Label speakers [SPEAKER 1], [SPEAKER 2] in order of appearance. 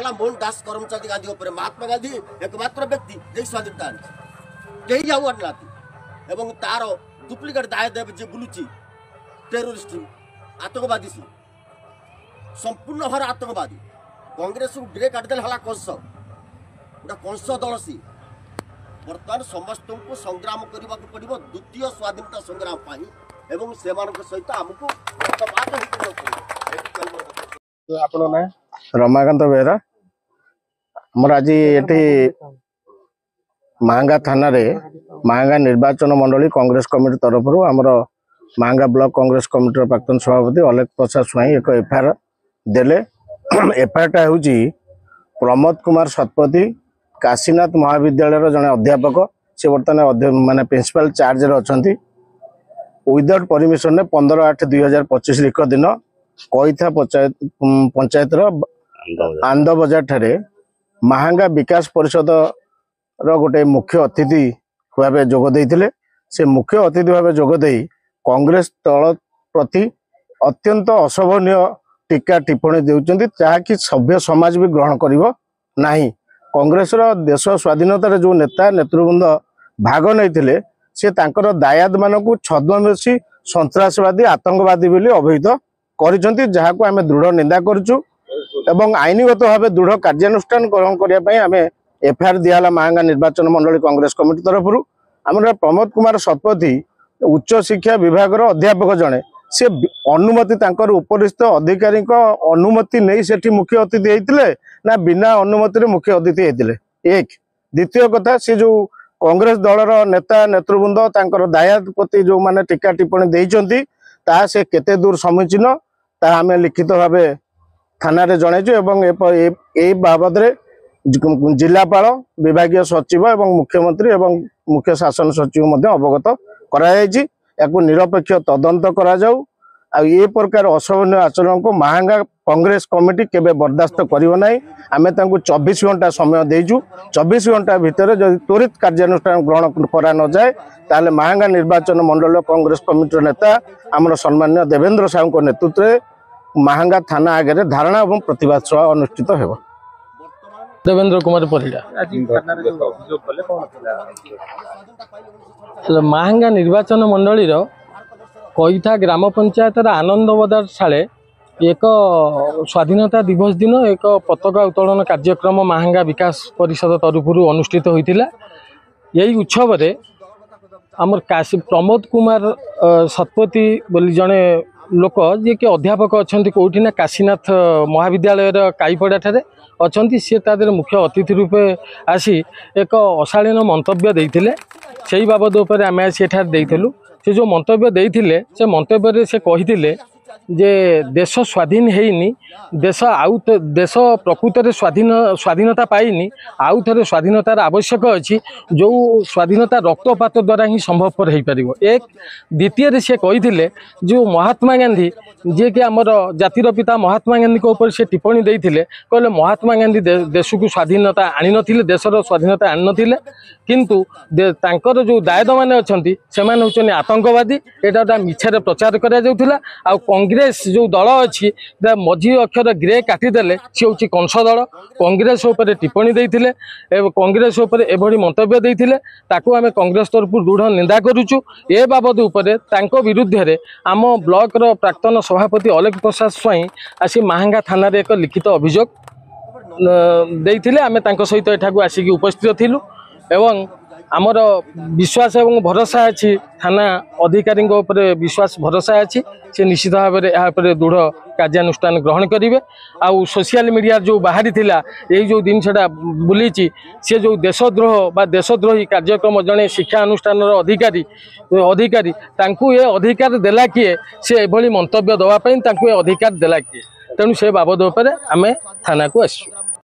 [SPEAKER 1] राजा मोहन दास करमचंद गांधी उपर महात्मा गांधी एकमात्र व्यक्ति जे स्वाधीनता कहीं जाऊ आना एवं तार डुप्लिकेट दाय देव जे बुलूची टेरोरिस्ट आतंकवादी सी संपूर्ण भार आतंकवादी कांग्रेस को ग्रे काटिदेल हला कंस गोटा कंस दल सी बर्तमान समस्त को संग्राम करने को पड़ो द्वितीय स्वाधीनता संग्राम एवं से सहित आमको
[SPEAKER 2] रमाकांत बेहरा आमर आज ये मांगा थाना रे मांगा निर्वाचन मंडली कांग्रेस कमिटी तरफ आमर मांगा ब्लॉक कांग्रेस कमिटी प्राक्तन सभापति अलेख प्रसाद स्वाई एक एफआईआर देले। एफआईआर टा हूँ प्रमोद कुमार शतपथी काशीनाथ महाविद्यालय जड़े अध्यापक से बर्तमान माने प्रिंसिपल चार्ज अच्छा विदाउट परमिशन ने 15/8/2025 लिख दिन कईथा पंचायत आंद बजार ठारे माहांगा विकास परिषद गोटे मुख्य अतिथि भाव जोगदे से मुख्य अतिथि भाव जोगदे कांग्रेस दल प्रति अत्यंत अशोभनीय टीका टिप्पणी देउचंती जहाँकि सभ्य समाज भी ग्रहण करिवो नाही। कांग्रेस देश स्वाधीनतार जो नेता नेतृवृंद भाग नहीं से तांकर दायाद मानक छद्मवेशी सन्त्रासवादी आतंकवादी बोली अभिहित करिसंती जहाको आमे दृढ़ निंदा करछु एवं आईनगत भाव दृढ़ कार्यानुष्ठान ग्रहण करने आम एफआईआर दियाला माहांगा निर्वाचन मंडली कांग्रेस कमिटी तरफ आम प्रमोद कुमार शतपथी उच्च शिक्षा विभाग अध्यापक जड़े से अनुमति तांकर उपरिस्थ अधिकारी अनुमति नहीं सेठी मुख्य अतिथि होते ना बिना अनुमति मुख्य अतिथि होते एक। द्वितीय कथा से जो कांग्रेस दलर नेता नेतृवृंद तांकर दायाद प्रति जो माने टीका टिप्पणी देइचंती ता से केते दूर समीचीन ता आमे लिखित भाव थाना रे जणैछु एवं ए बाबद रे जिलापाल विभागीय सचिव एवं मुख्यमंत्री एवं मुख्य शासन सचिव मध्य अवगत करा जायछि। याकु निरपेक्ष तदंत करा जाऊ आ ये प्रकार अशोभनीय आचरण को माहांगा कांग्रेस कमिटी केबे बर्दाश्त करिवो नाही। आमे तांकु 24 घंटा समय देइछु 24 घंटा भितर जदि त्वरित कार्यानुष्ठान ग्रहण करा न जाए ताले माहांगा निर्वाचन मंडल कांग्रेस कमिटी नेता आमर सम्माननीय देवेंद्र साहू को नेतृत्व में माहांगा थाना आगे धारणा और प्रतिवाद सभा अनुष्ठित हो।
[SPEAKER 3] देवेंद्र कुमार परिडा माहांगा निर्वाचन मंडली कईथा ग्राम पंचायत आनंद बजार साले एक स्वाधीनता दिवस दिन एक पताका उत्तोलन कार्यक्रम माहांगा विकास परिषद तरफ अनुष्ठित होता। यही उत्सव रे आमर प्रमोद कुमार शतपथी बोली जड़े लोक जी कि अध्यापक अच्छा कौटी ना काशीनाथ महाविद्यालय काईपड़ा ठारे अच्छा सी तादर मुख्य अतिथि रूपे आसी एक अशालीन मंतव्य देइथिले से बाबद उपर आम सेठार देइथिलु। से जो मंतव्य देइथिले से मंतव्य से कहिथिले जे देश स्वाधीन हैनी देश देश प्रकृत स्वाधीनता पाइनी आउ थे स्वाधीनतार आवश्यक अच्छी जो स्वाधीनता रक्तपात द्वारा ही संभवपर हो पार। एक द्वितीय से कही जो महात्मा गांधी जी कि आमर जातिर पिता महात्मा गांधी को ऊपर से टिप्पणी देते कहले महात्मा गांधी देश को स्वाधीनता आनी नथिले देशर स्वाधीनता आनी नथिले किंतु तांकर जो दायद मैंने अच्छा से आतंकवादी एटा गोटे मिछार प्रचार करा जाउथिला। आ कांग्रेस जो दल अच्छी मझी अक्षर ग्रे काटिदेले सी हूँ कंस दल कांग्रेस उपर टिप्पणी देते कांग्रेस उपर एभली मंतव्य देते ताकू आम कांग्रेस तरफ दृढ़ निंदा करुचु। ए बाबद उपर तांको विरुद्ध रे आम ब्लॉक रो प्राक्तन सभापति अलेख प्रसाद स्वाई आसी माहांगा थाना रे एक लिखित अभियोग देइथिले आमे तांको सहित एठाकू आसिकी उपस्थित थिलु एवं आमर विश्वास एवं भरोसा अच्छी थाना अधिकारी विश्वास भरोसा अच्छी से निश्चित भाव में यहाँ दृढ़ कार्यानुष्ठान ग्रहण करेंगे। आउ सोशल मीडिया जो बाहरी थिला यही जो जिनसा बुली सी जो देशद्रोह बा देशद्रोही कार्यक्रम जड़े शिक्षा अनुष्ठान अधिकारी तांकु ये अधिकार देला किए से एभली मंतव्य दवापाई तांकु ये अधिकार देला किए तेणु से बाबद उपर आमे थाना को आसु।